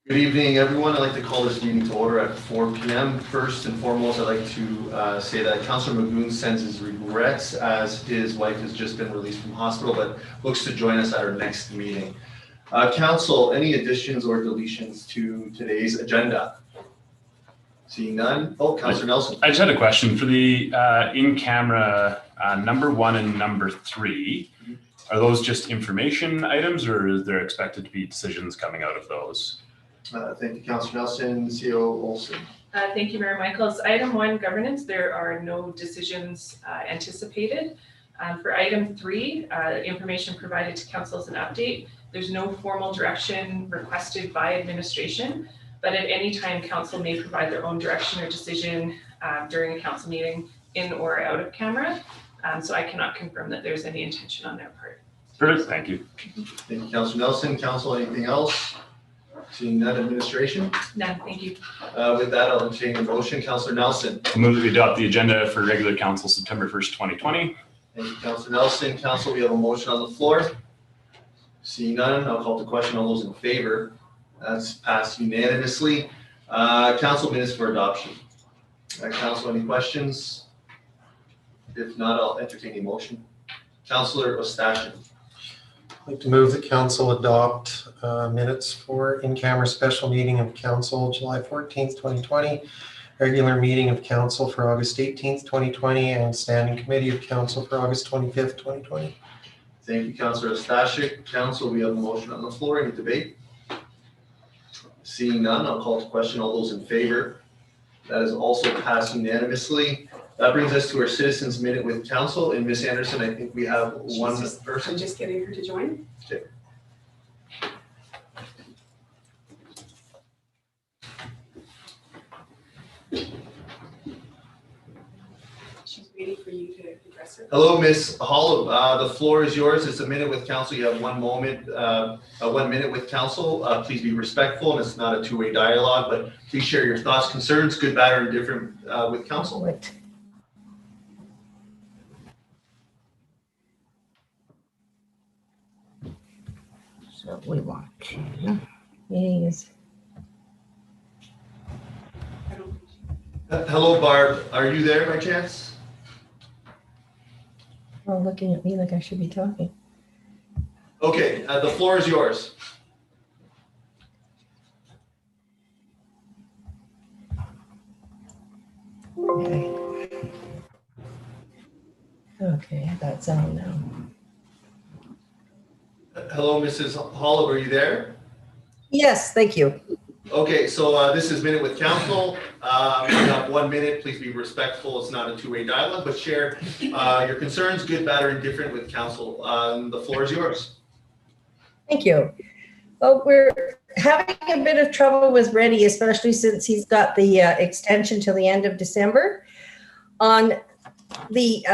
Good evening, everyone. I'd like to call this meeting to order at 4 p.m. First and foremost, I'd like to say that Councillor Magoon sends his regrets as his wife has just been released from hospital, but looks to join us at our next meeting. Council, any additions or deletions to today's agenda? Seeing none. Oh, Councillor Nelson. I just had a question for the in-camera number 1 and number 3. Are those just information items, or is there expected to be decisions coming out of those? Thank you, Councillor Nelson. CEO Olson. Thank you, Mayor Michaels. Item 1, governance, there are no decisions anticipated. For item 3, information provided to council as an update. There's no formal direction requested by administration, but at any time council may provide their own direction or decision during a council meeting in or out of camera. So I cannot confirm that there's any intention on their part. Perfect, thank you. Thank you, Councillor Nelson. Council, anything else? Seeing none, administration? None, thank you. With that, I'll entertain a motion. Councillor Nelson. I'll move that we adopt the agenda for regular council September 1st, 2020. Thank you, Councillor Nelson. Council, we have a motion on the floor. Seeing none, I'll call the question. All those in favor? That's passed unanimously. Council minutes for adoption. Council, any questions? If not, I'll entertain a motion. Councillor Ostashyn. I'd like to move that council adopt minutes for in-camera special meeting of council July 14th, 2020, regular meeting of council for August 18th, 2020, and standing committee of council for August 25th, 2020. Thank you, Councillor Ostashyn. Council, we have a motion on the floor. Any debate? Seeing none, I'll call to question. All those in favor? That is also passed unanimously. That brings us to our citizens minute with council. And Ms. Anderson, I think we have one person. I'm just getting her to join. Okay. She's waiting for you to address her. Hello, Ms. Hall. The floor is yours. It's a minute with council. You have 1 moment, 1 minute with council. Please be respectful, and it's not a two-way dialogue, but please share your thoughts, concerns, good, bad, or indifferent with council. So we want to use. Hello, Barb. Are you there by chance? Oh, looking at me like I should be talking. Okay, the floor is yours. Okay. Okay, that's on now. Hello, Mrs. Hall. Are you there? Yes, thank you. Okay, so this is minute with council. You have 1 minute. Please be respectful. It's not a two-way dialogue, but share your concerns, good, bad, or indifferent with council. The floor is yours. Thank you. Well, we're having a bit of trouble with Reddy, especially since he's got the extension till the end of December. On the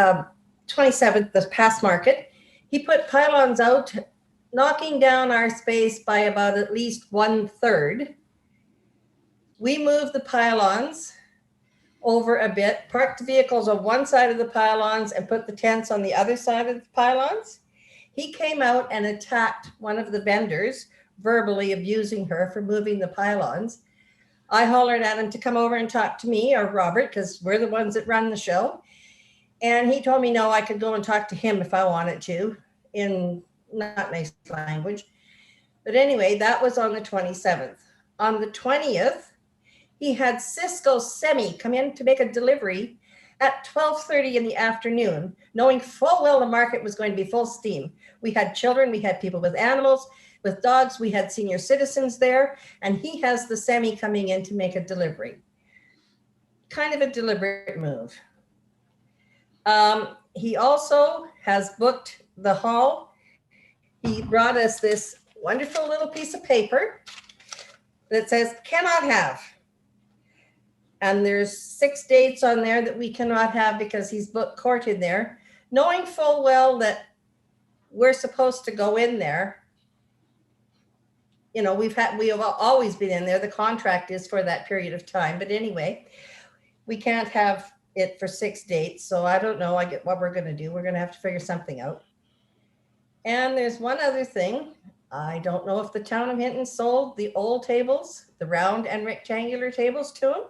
27th, the past market, he put pylons out, knocking down our space by about at least 1/3. We moved the pylons over a bit, parked the vehicles on one side of the pylons and put the tents on the other side of the pylons. He came out and attacked one of the vendors, verbally abusing her for moving the pylons. I hollered at him to come over and talk to me or Robert, because we're the ones that run the show. And he told me, no, I could go and talk to him if I wanted to, in not nice language. But anyway, that was on the 27th. On the 20th, he had Cisco Semi come in to make a delivery at 12:30 in the afternoon, knowing full well the market was going to be full steam. We had children, we had people with animals, with dogs, we had senior citizens there, and he has the Semi coming in to make a delivery. Kind of a deliberate move. He also has booked the hall. He brought us this wonderful little piece of paper that says cannot have. And there's 6 dates on there that we cannot have because he's booked court in there, knowing full well that we're supposed to go in there. You know, we have always been in there. The contract is for that period of time. But anyway, we can't have it for 6 dates. So I don't know what we're going to do. We're going to have to figure something out. And there's one other thing. I don't know if the town of Hinton sold the old tables, the round and rectangular tables to him.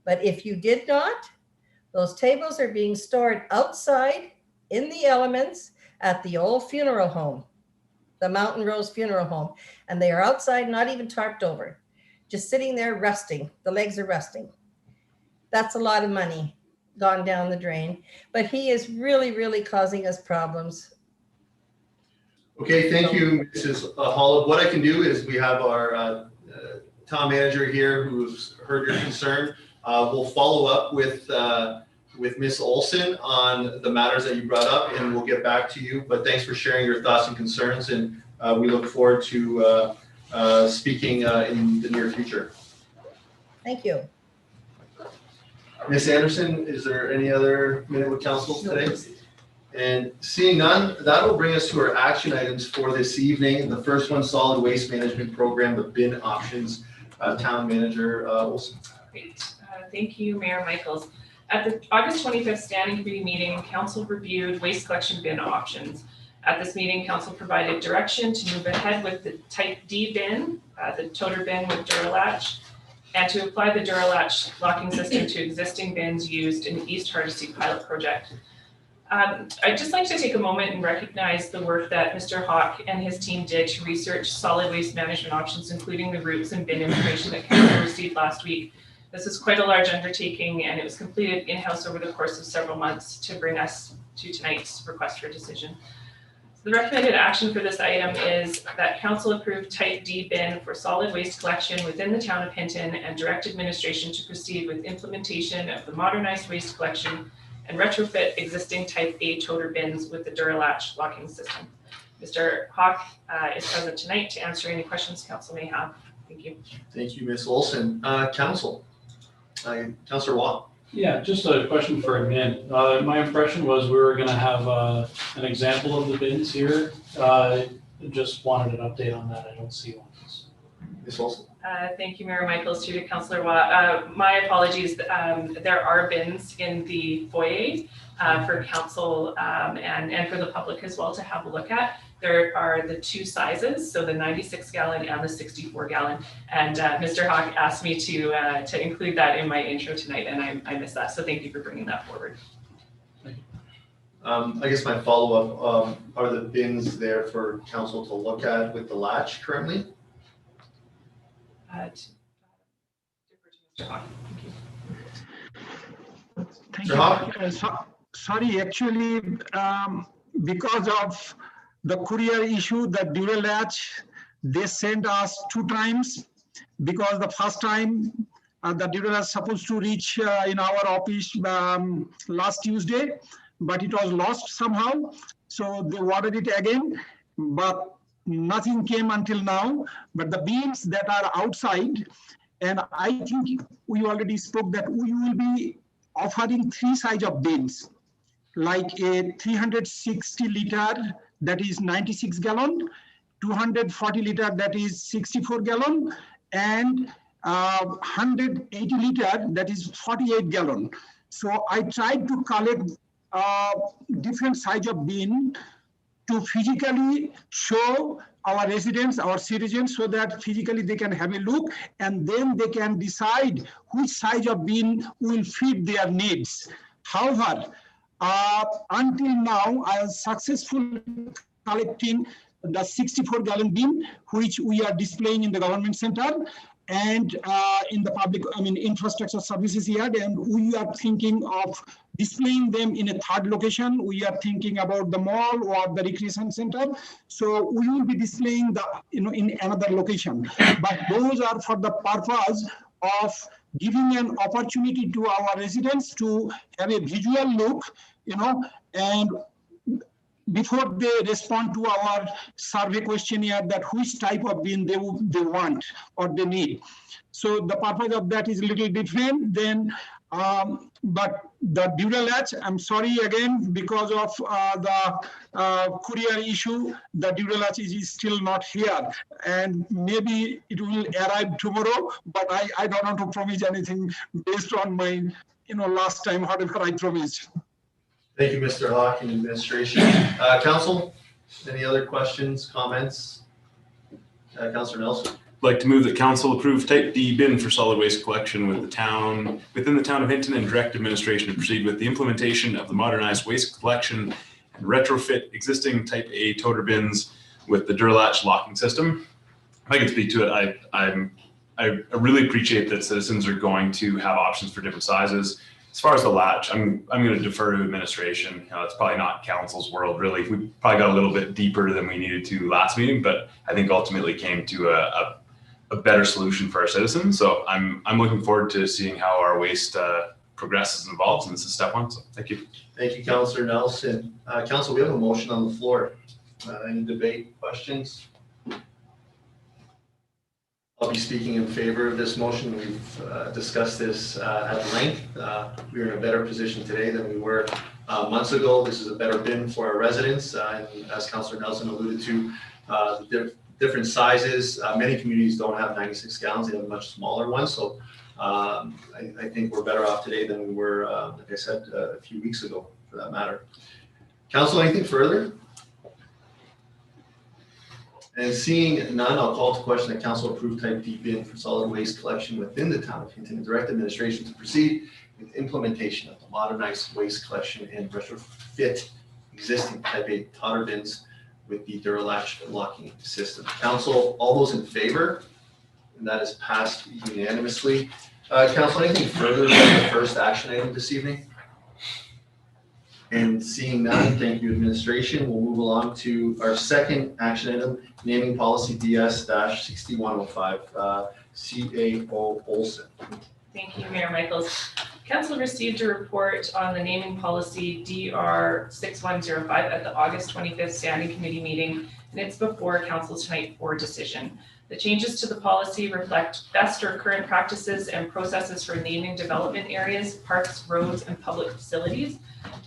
But if you did not, those tables are being stored outside in the elements at the old funeral home, the Mountain Rose Funeral Home. And they are outside, not even tarped over, just sitting there rusting. The legs are rusting. That's a lot of money gone down the drain. But he is really, really causing us problems. Okay, thank you, Mrs. Holub. What I can do is we have our town manager here who's heard your concern. We'll follow up with Ms. Olson on the matters that you brought up, and we'll get back to you. But thanks for sharing your thoughts and concerns, and we look forward to speaking in the near future. Thank you. Ms. Anderson, is there any other minute with council today? And seeing none, that will bring us to our action items for this evening. The first one, solid waste management program, the bin options. Town Manager Olson. Great. Thank you, Mayor Michaels. At the August 25th Standing Committee meeting, Council reviewed waste collection bin options. At this meeting, Council provided direction to move ahead with the Type D bin, the toter bin with Duralatch, and to apply the Duralatch locking system to existing bins used in the East Hardisty pilot project. I'd just like to take a moment and recognize the work that Mr. Hawk and his team did to research solid waste management options, including the routes and bin information that Council received last week. This is quite a large undertaking, and it was completed in-house over the course of several months to bring us to tonight's request for decision. So the recommended action for this item is that Council approve Type D bin for solid waste collection within the town of Hinton and direct administration to proceed with implementation of the modernized waste collection and retrofit existing Type A toter bins with the Duralatch locking system. Mr. Hawk is present tonight to answer any questions council may have. Thank you. Thank you, Ms. Olson. Council. Councillor Watt. Yeah, just a question for a minute. My impression was we were going to have an example of the bins here. Just wanted an update on that. I don't see one. Ms. Olson. Thank you, Mayor Michaels, through to Councillor Watt. My apologies. There are bins in the foyer for council and for the public as well to have a look at. There are the two sizes, so the 96 gallon and the 64 gallon. And Mr. Hawk asked me to include that in my intro tonight, and I missed that. So thank you for bringing that forward. I guess my follow-up, are the bins there for council to look at with the latch currently? Mr. Hawk, thank you. Thank you. Sorry, actually, because of the courier issue, the Duralatch, they sent us 2 times because the first time the Duralatch supposed to reach in our office last Tuesday, but it was lost somehow. So they ordered it again, but nothing came until now. But the bins that are outside, and I think we already spoke that we will be offering 3 size of bins, like a 360 liter that is 96 gallon, 240 liter that is 64 gallon, and 180 liter that is 48 gallon. So I tried to collect different size of bin to physically show our residents, our citizens, so that physically they can have a look and then they can decide which size of bin will fit their needs. However, until now, I was successful collecting the 64 gallon bin, which we are displaying in the government center and in the public, infrastructure services yard. And we are thinking of displaying them in a 3rd location. We are thinking about the mall or the recreation center. So we will be displaying in another location. But those are for the purpose of giving an opportunity to our residents to have a visual look, and before they respond to our survey questionnaire that which type of bin they want or they need. So the purpose of that is a little different than, but the Duralatch, I'm sorry again, because of the courier issue, the Duralatch is still not here. And maybe it will arrive tomorrow, but I don't want to promise anything based on my, last time, whatever I promised. Thank you, Mr. Hawk and administration. Council, any other questions, comments? Councillor Nelson. I'd like to move that council approve type D bin for solid waste collection within the town of Hinton, and direct administration to proceed with the implementation of the modernized waste collection and retrofit existing type A toter bins with the Durlatch locking system. If I can speak to it, I really appreciate that citizens are going to have options for different sizes. As far as the latch, I'm going to defer to administration. It's probably not council's world, really. We probably got a little bit deeper than we needed to last meeting, but I think ultimately came to a better solution for our citizens. So I'm looking forward to seeing how our waste progresses and evolves, and this is step one. So thank you. Thank you, Councillor Nelson. Council, we have a motion on the floor. Any debate, questions? I'll be speaking in favor of this motion. We've discussed this at length. We're in a better position today than we were months ago. This is a better bin for our residents. And as Councillor Nelson alluded to, the different sizes, many communities don't have 96 gallons. They have much smaller ones. So I think we're better off today than we were, like I said, a few weeks ago, for that matter. Council, anything further? And seeing none, I'll call to question that council approve type D bin for solid waste collection within the town of Hinton and direct administration to proceed with implementation of the modernized waste collection and retrofit existing type A toter bins with the Durlatch locking system. Council, all those in favor? And that is passed unanimously. Council, anything further than the first action item this evening? And seeing none, thank you, administration. We'll move along to our second action item, naming policy DS-6105, CAO Olson. Thank you, Mayor Michaels. Council received a report on the naming policy DR 6105 at the August 25th Standing Committee meeting, and it's before Council tonight for decision. The changes to the policy reflect best or current practices and processes for naming development areas, parks, roads, and public facilities.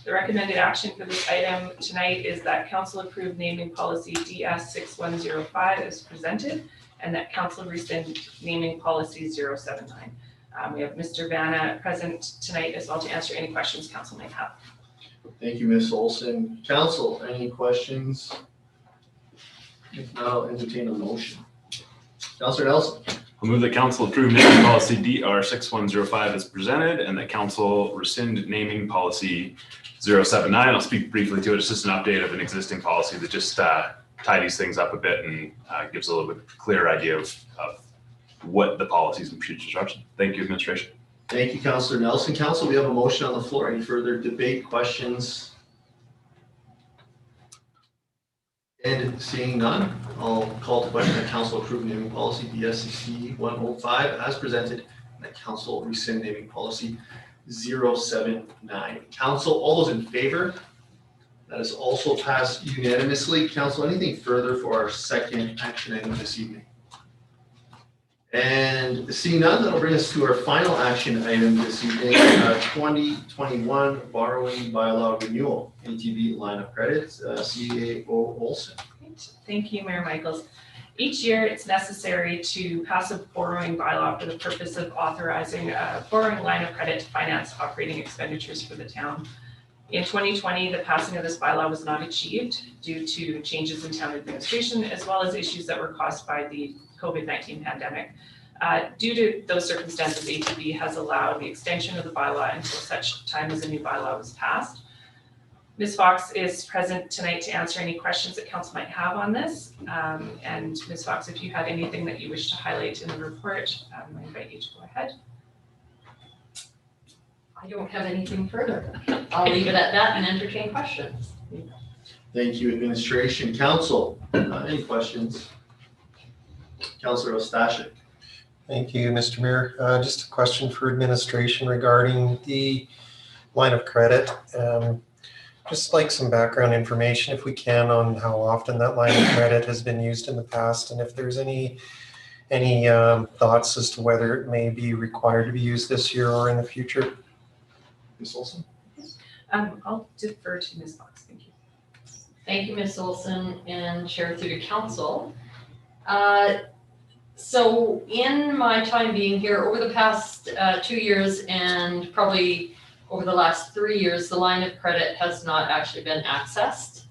The recommended action for this item tonight is that Council approve naming policy DS 6105 as presented, and that Council rescind naming policy 079. We have Mr. Vanna present tonight as well to answer any questions Council might have. Thank you, Ms. Olson. Council, any questions? If not, I'll entertain a motion. Councillor Nelson. I'll move that council approve naming policy DR 6105 as presented, and that council rescind naming policy 079. I'll speak briefly to it. It's just an update of an existing policy that just tidies things up a bit and gives a little bit clearer idea of what the policies and procedures are. Thank you, administration. Thank you, Councillor Nelson. Council, we have a motion on the floor. Any further debate, questions? And seeing none, I'll call to question that council approve naming policy DS-6105 as presented, and that council rescind naming policy 079. Council, all those in favor? That is also passed unanimously. Council, anything further for our second action item this evening? And seeing none, that'll bring us to our final action item this evening, 2021 borrowing bylaw renewal, ATV line of credit, CAO Olson. Thank you, Mayor Michaels. Each year, it's necessary to pass a borrowing bylaw for the purpose of authorizing a borrowing line of credit to finance operating expenditures for the town. In 2020, the passing of this bylaw was not achieved due to changes in town administration, as well as issues that were caused by the COVID-19 pandemic. Due to those circumstances, ATB has allowed the extension of the bylaw until such time as a new bylaw was passed. Ms. Fox is present tonight to answer any questions that council might have on this. And Ms. Fox, if you had anything that you wish to highlight in the report, I invite you to go ahead. I don't have anything further. I'll leave it at that and entertain questions. Thank you, administration. Council, any questions? Councillor Ostashik. Thank you, Mr. Mayor. Just a question for administration regarding the line of credit. Just like some background information, if we can, on how often that line of credit has been used in the past, and if there's any thoughts as to whether it may be required to be used this year or in the future. Ms. Olson. I'll defer to Ms. Fox. Thank you. Thank you, Ms. Olson, and Chair through to council. So in my time being here, over the past 2 years and probably over the last 3 years, the line of credit has not actually been accessed.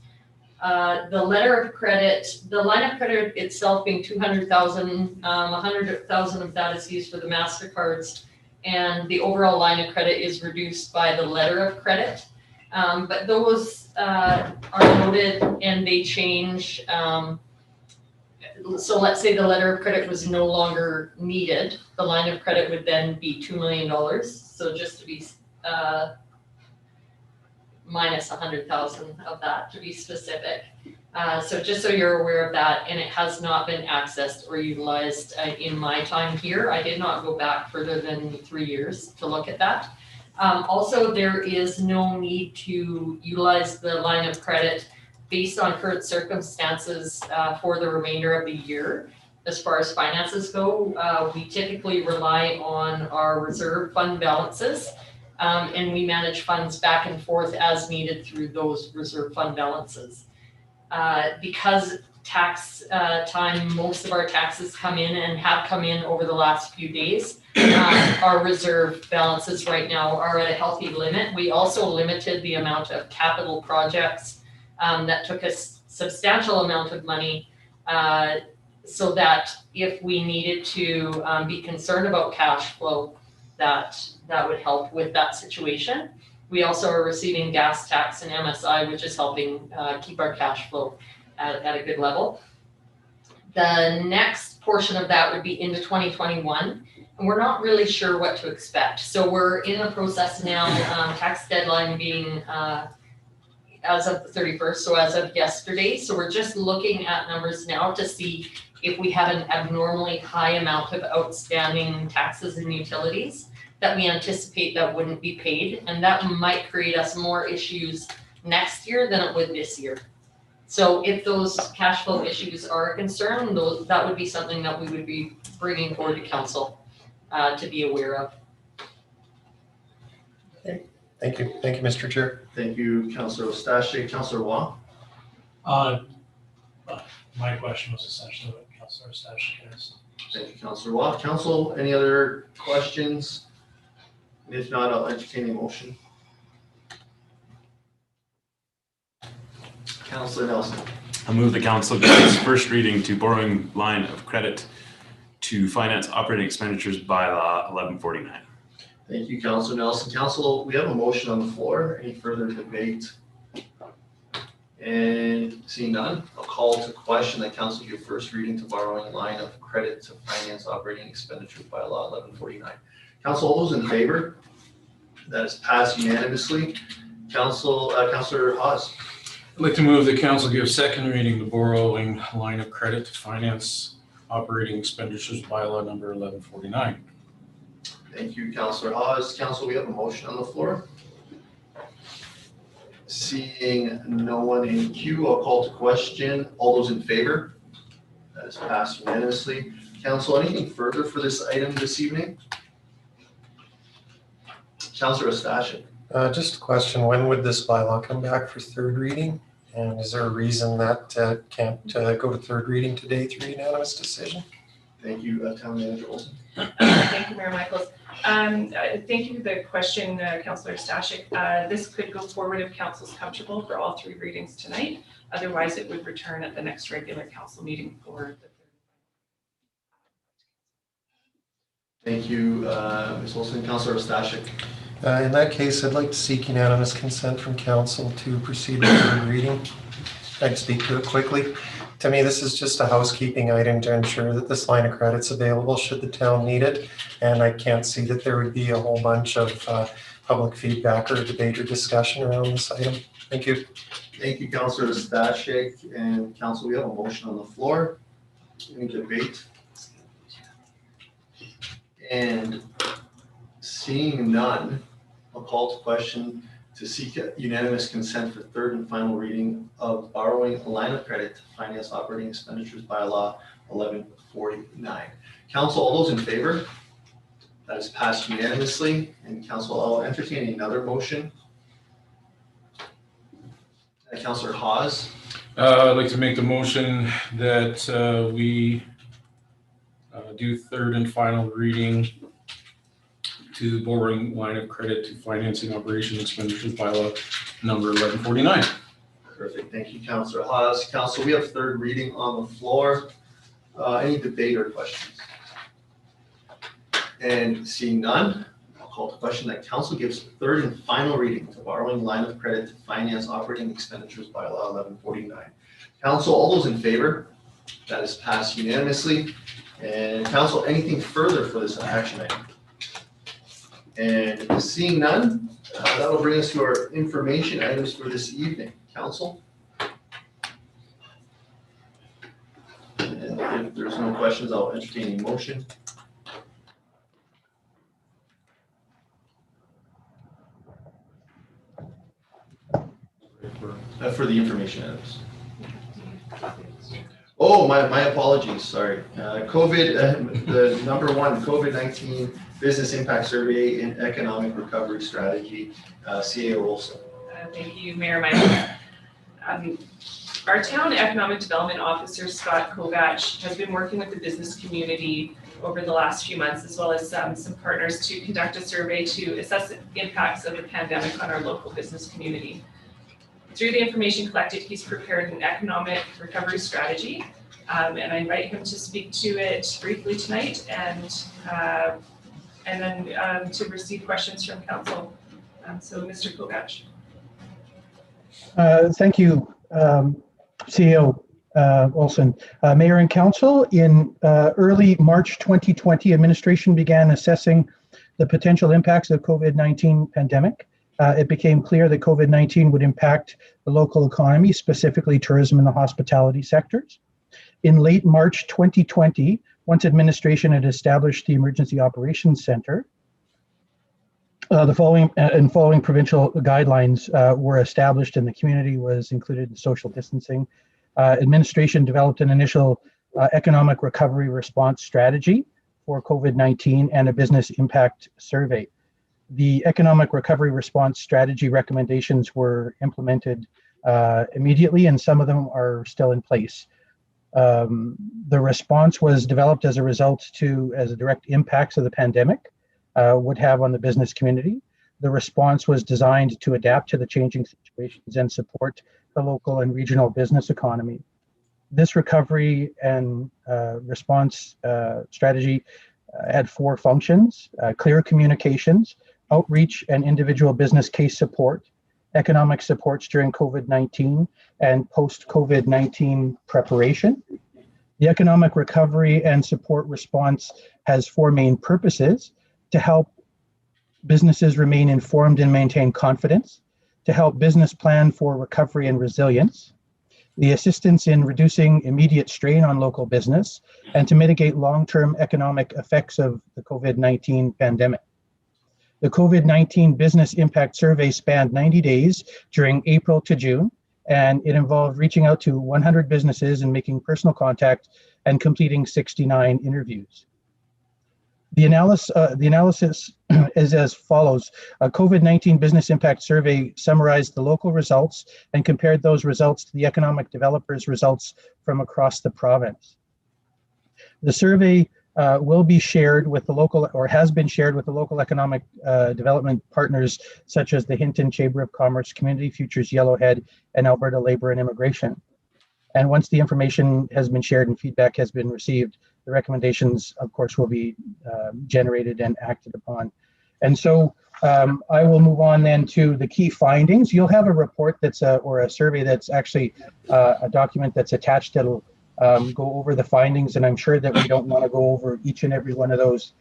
The letter of credit, the line of credit itself being 200,000, 100,000 of that is used for the MasterCards, and the overall line of credit is reduced by the letter of credit. But those are noted and they change. So let's say the letter of credit was no longer needed, the line of credit would then be $2 million. So just to be minus 100,000 of that, to be specific. So just so you're aware of that, and it has not been accessed or utilized in my time here. I did not go back further than 3 years to look at that. Also, there is no need to utilize the line of credit based on current circumstances for the remainder of the year. As far as finances go, we typically rely on our reserve fund balances, and we manage funds back and forth as needed through those reserve fund balances. Because tax time, most of our taxes come in and have come in over the last few days. Our reserve balances right now are at a healthy limit. We also limited the amount of capital projects that took a substantial amount of money, so that if we needed to be concerned about cash flow, that would help with that situation. We also are receiving gas tax and MSI, which is helping keep our cash flow at a good level. The next portion of that would be into 2021, and we're not really sure what to expect. So we're in the process now, tax deadline being as of the 31st, so as of yesterday. So we're just looking at numbers now to see if we have an abnormally high amount of outstanding taxes and utilities that we anticipate that wouldn't be paid, and that might create us more issues next year than it would this year. So if those cash flow issues are a concern, that would be something that we would be bringing forward to council to be aware of. Thank you, Mr. Chair. Thank you, Councillor Stashik. Councillor Wong? My question was essentially what Councillor Stashik asked. Thank you, Councillor Wong. Council, any other questions? And if not, I'll entertain a motion. Councillor Nelson. I move the council give its first reading to borrowing line of credit to finance operating expenditures bylaw 1149. Thank you, Councillor Nelson. Council, we have a motion on the floor. Any further debate? And seeing none, I'll call to question that council give first reading to borrowing line of credit to finance operating expenditures by law 1149. Council, all those in favor? That is passed unanimously. Councillor Hawes. I'd like to move the council give second reading the borrowing line of credit to finance operating expenditures bylaw number 1149. Thank you, Councillor Hawes. Council, we have a motion on the floor. Seeing no one in queue, I'll call to question. All those in favor? That is passed unanimously. Council, anything further for this item this evening? Councillor Stashik. Just a question, when would this bylaw come back for third reading? And is there a reason that can't go to third reading today through unanimous decision? Thank you, Town Manager Olson. Thank you, Mayor Michaels. Thank you for the question, Councillor Stashik. This could go forward if council's comfortable for all three readings tonight. Otherwise, it would return at the next regular council meeting for the third. Thank you, Ms. Olson. Councillor Stashik. In that case, I'd like to seek unanimous consent from council to proceed with third reading. I'd speak to it quickly. To me, this is just a housekeeping item to ensure that this line of credit's available should the town need it. And I can't see that there would be a whole bunch of public feedback or debate or discussion around this item. Thank you. Thank you, Councillor Stashik. And council, we have a motion on the floor. Any debate? And seeing none, I'll call to question to seek unanimous consent for third and final reading of borrowing a line of credit to finance operating expenditures by law 1149. Council, all those in favor? That is passed unanimously. And council, I'll entertain another motion. Councillor Hawes. I'd like to make the motion that we do third and final reading to borrowing line of credit to financing operation expenditures bylaw number 1149. Perfect. Thank you, Councillor Haas. Council, we have third reading on the floor. Any debate or questions? And seeing none, I'll call the question that council gives third and final reading to borrowing line of credit to finance operating expenditures by law 1149. Council, all those in favor? That is passed unanimously. And council, anything further for this action item? And seeing none, that'll bring us to our information items for this evening. Council? And if there's no questions, I'll entertain a motion. For the information items. Oh, my apologies, sorry. The number one, COVID-19 Business Impact Survey and Economic Recovery Strategy, CAO Olson. Thank you, Mayor Michael. Our Town Economic Development Officer, Scott Kovach, has been working with the business community over the last few months, as well as some partners, to conduct a survey to assess the impacts of the pandemic on our local business community. Through the information collected, he's prepared an economic recovery strategy, and I invite him to speak to it briefly tonight, and then to receive questions from council. So, Mr. Kovach. Thank you, CEO Olson. Mayor and Council, in early March 2020, administration began assessing the potential impacts of COVID-19 pandemic. It became clear that COVID-19 would impact the local economy, specifically tourism and the hospitality sectors. In late March 2020, once administration had established the Emergency Operations Center, the following provincial guidelines were established, and the community was included in social distancing. Administration developed an initial economic recovery response strategy for COVID-19 and a business impact survey. The economic recovery response strategy recommendations were implemented immediately, and some of them are still in place. The response was developed as a direct impacts of the pandemic would have on the business community. The response was designed to adapt to the changing situations and support the local and regional business economy. This recovery and response strategy had four functions: clear communications, outreach and individual business case support, economic supports during COVID-19, and post-COVID-19 preparation. The economic recovery and support response has four main purposes: to help businesses remain informed and maintain confidence, to help business plan for recovery and resilience, the assistance in reducing immediate strain on local business, and to mitigate long-term economic effects of the COVID-19 pandemic. The COVID-19 Business Impact Survey spanned 90 days during April to June, and it involved reaching out to 100 businesses and making personal contact and completing 69 interviews. The analysis is as follows. A COVID-19 Business Impact Survey summarized the local results and compared those results to the economic developers' results from across the province. The survey will be shared with the local, or has been shared with the local economic development partners such as the Hinton Chamber of Commerce, Community Futures Yellowhead, and Alberta Labour and Immigration. And once the information has been shared and feedback has been received, the recommendations, of course, will be generated and acted upon. And so I will move on then to the key findings. You'll have a report or a survey that's actually a document that's attached that'll go over the findings, and I'm sure that we don't want to go over each and every one of those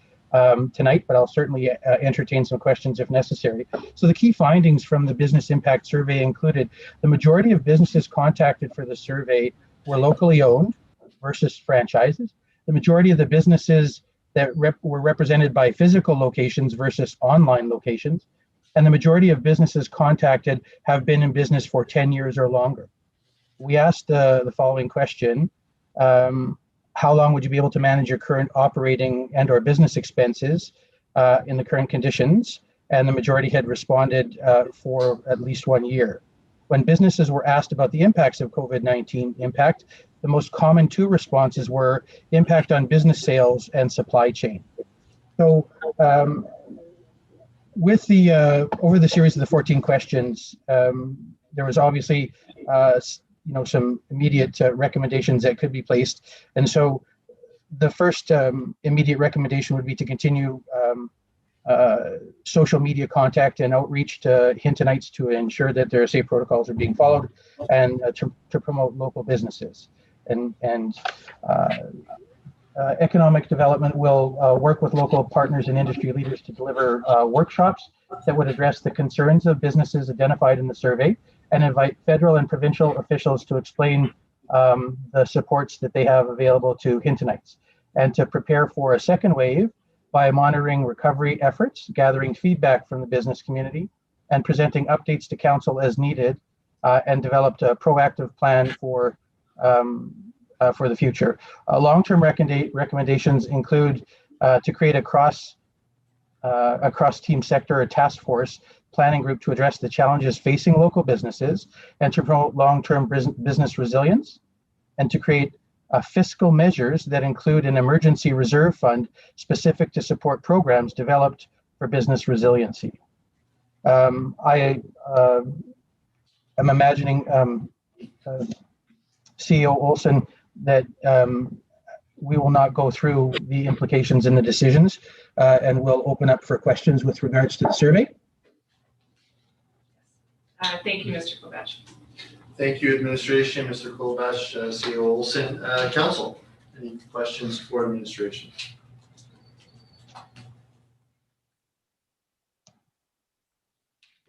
tonight, but I'll certainly entertain some questions if necessary. So the key findings from the Business Impact Survey included the majority of businesses contacted for the survey were locally owned versus franchises. The majority of the businesses that were represented by physical locations versus online locations, and the majority of businesses contacted have been in business for 10 years or longer. We asked the following question: how long would you be able to manage your current operating and or business expenses in the current conditions? And the majority had responded for at least 1 year. When businesses were asked about the impacts of COVID-19 impact, the most common two responses were impact on business sales and supply chain. So with the over the series of the 14 questions, there was obviously some immediate recommendations that could be placed, and so the first immediate recommendation would be to continue social media contact and outreach to Hintonites to ensure that their safe protocols are being followed, and to promote local businesses. And economic development will work with local partners and industry leaders to deliver workshops that would address the concerns of businesses identified in the survey, and invite federal and provincial officials to explain the supports that they have available to Hintonites, and to prepare for a second wave by monitoring recovery efforts, gathering feedback from the business community, and presenting updates to council as needed, and developed a proactive plan for the future. Long-term recommendations include to create a cross-team sector or task force planning group to address the challenges facing local businesses and to promote long-term business resilience, and to create fiscal measures that include an emergency reserve fund specific to support programs developed for business resiliency. I am imagining CEO Olson that we will not go through the implications and the decisions, and we'll open up for questions with regards to the survey. Thank you, Mr. Kovach. Thank you, administration, Mr. Kovach, CEO Olson. Council, any questions for administration?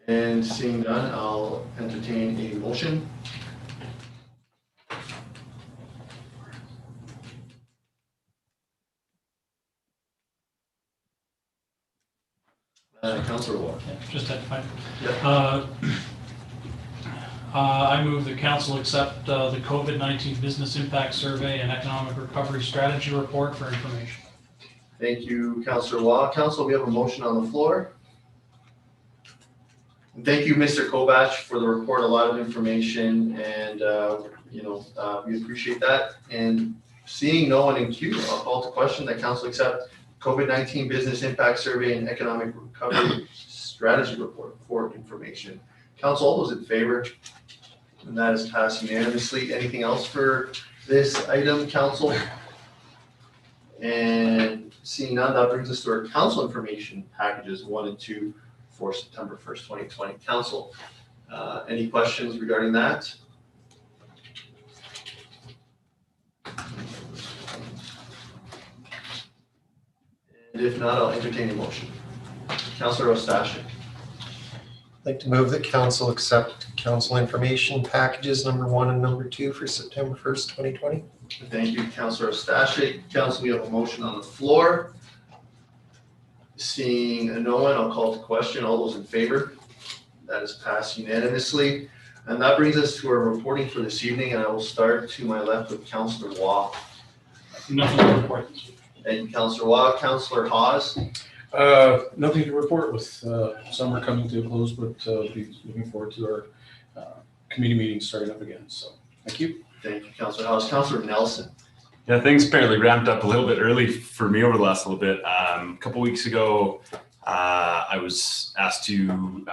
And seeing none, I'll entertain a motion. Councillor Watt. Just at five. Yeah. I move the council accept the COVID-19 Business Impact Survey and Economic Recovery Strategy Report for information. Thank you, Councillor Watt. Council, we have a motion on the floor. And thank you, Mr. Kovach, for the report. A lot of information, and we appreciate that. And seeing no one in queue, I'll call to question that council accept COVID-19 Business Impact Survey and Economic Recovery Strategy Report for information. Council, all those in favor? And that is passed unanimously. Anything else for this item, council? And seeing none, that brings us to our council information packages 1 and 2 for September 1st, 2020. Council, any questions regarding that? And if not, I'll entertain a motion. Councillor Ostashik. I'd like to move that council accept council information packages number 1 and number 2 for September 1st, 2020. Thank you, Councillor Ostashik. Council, we have a motion on the floor. Seeing no one, I'll call to question. All those in favor? That is passed unanimously. And that brings us to our reporting for this evening, and I will start to my left with Councillor Waugh. Nothing to report. Thank you, Councillor Waugh. Councillor Hawes. Nothing to report with summer coming to a close, but be looking forward to our committee meetings starting up again. So thank you. Thank you, Councillor Hawes. Councillor Nelson. Yeah, things apparently ramped up a little bit early for me over the last little bit. A couple weeks ago, I was asked to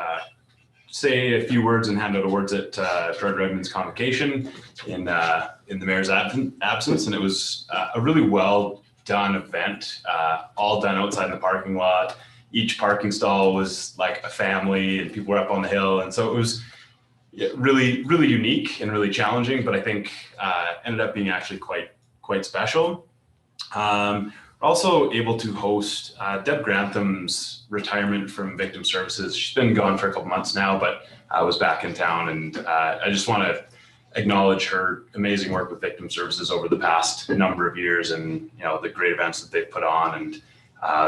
say a few words and hand out awards at Gerard Redmond's convocation in the mayor's absence, and it was a really well done event, all done outside in the parking lot. Each parking stall was like a family, and people were up on the hill, and so it was really, really unique and really challenging, but I think ended up being actually quite special. Also able to host Deb Grantham's retirement from Victim Services. She's been gone for a couple months now, but I was back in town, and I just want to acknowledge her amazing work with Victim Services over the past number of years, and the great events that they've put on, and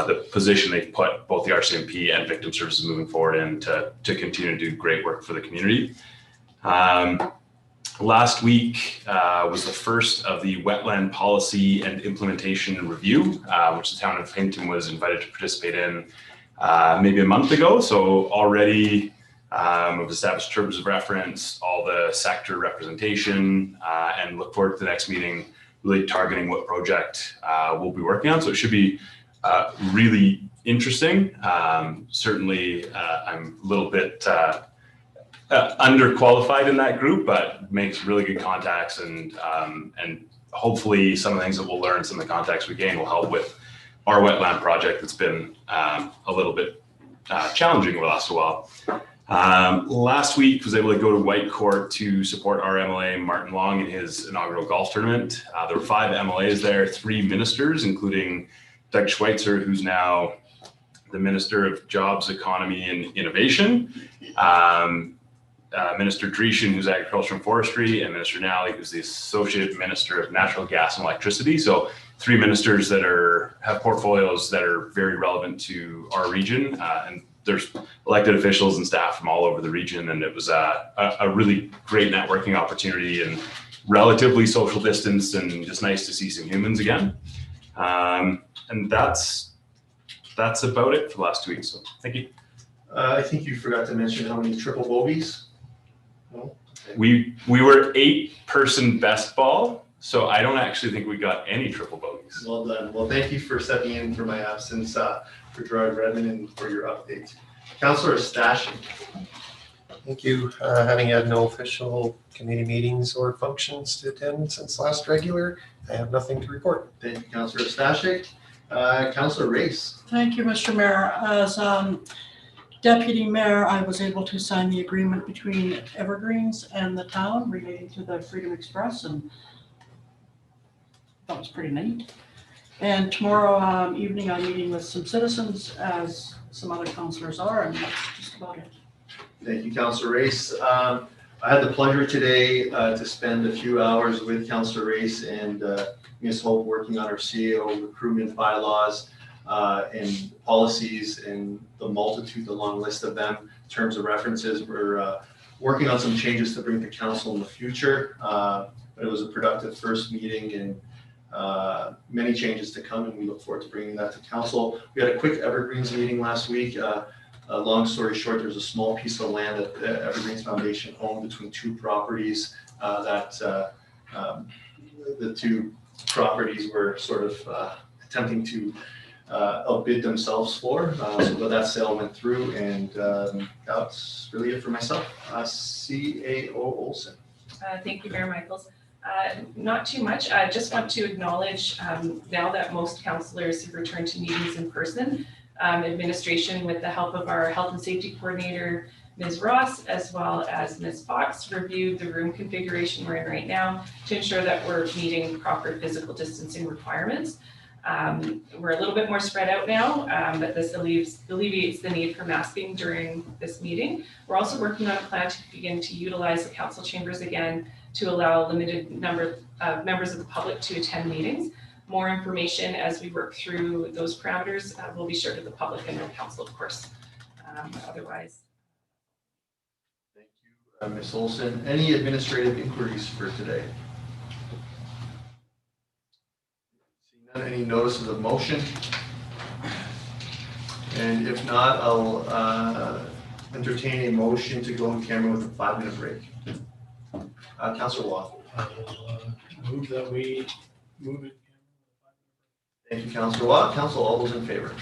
the position they've put both the RCMP and Victim Services moving forward in to continue to do great work for the community. Last week was the first of the wetland policy and implementation review, which the town of Hinton was invited to participate in maybe a month ago. So already we've established terms of reference, all the sector representation, and look forward to the next meeting, really targeting what project we'll be working on. So it should be really interesting. Certainly, I'm a little bit underqualified in that group, but makes really good contacts, and hopefully some of the things that we'll learn, some of the contacts we gain will help with our wetland project that's been a little bit challenging over the last while. Last week was able to go to White Court to support our MLA Martin Long in his inaugural golf tournament. There were 5 MLAs there, 3 ministers, including Doug Schweitzer, who's now the Minister of Jobs, Economy and Innovation, Minister Dreeshen, who's Agriculture and Forestry, and Minister Nally, who's the Associate Minister of Natural Gas and Electricity. So 3 ministers that have portfolios that are very relevant to our region, and there's elected officials and staff from all over the region, and it was a really great networking opportunity and relatively social distance, and just nice to see some humans again. And that's about it for the last 2 weeks. So thank you. I think you forgot to mention how many triple bogeys. No? We were 8-person best ball, so I don't actually think we got any triple bogeys. Well done. Well, thank you for stepping in for my absence for Gerard Redmond and for your update. Councillor Stashik. Thank you. Having had no official committee meetings or functions to attend since last regular, I have nothing to report. Thank you, Councillor Stashik. Councillor Race. Thank you, Mr. Mayor. As Deputy Mayor, I was able to sign the agreement between Evergreens and the town relating to the Freedom Express, and that was pretty neat. And tomorrow evening, I'm meeting with some citizens, as some other councillors are, and that's just about it. Thank you, Councillor Race. I had the pleasure today to spend a few hours with Councillor Race and Ms. Hope working on our CAO recruitment bylaws and policies, and the long list of them in terms of references. We're working on some changes to bring to council in the future, but it was a productive first meeting, and many changes to come, and we look forward to bringing that to council. We had a quick Evergreens meeting last week. Long story short, there's a small piece of land that the Evergreens Foundation owned between 2 properties that the 2 properties were sort of attempting to outbid themselves for. So that sale went through, and that's really it for myself. CAO Olson. Thank you, Mayor Michaels. Not too much. I just want to acknowledge now that most councillors have returned to meetings in person, administration, with the help of our health and safety coordinator, Ms. Ross, as well as Ms. Fox, reviewed the room configuration we're in right now to ensure that we're meeting proper physical distancing requirements. We're a little bit more spread out now, but this alleviates the need for masking during this meeting. We're also working on a plan to begin to utilize the council chambers again to allow a limited number of members of the public to attend meetings. More information as we work through those parameters will be shared with the public and the council, of course. Otherwise. Thank you, Ms. Olson. Any administrative inquiries for today? Seeing none, any notices of motion? And if not, I'll entertain a motion to go in camera with a 5-minute break. Councillor Watt. Move that we move it. Thank you, Councillor Watt. Council, all those in favor?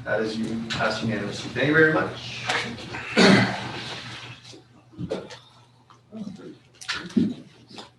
That is passed unanimously. Thank you very much.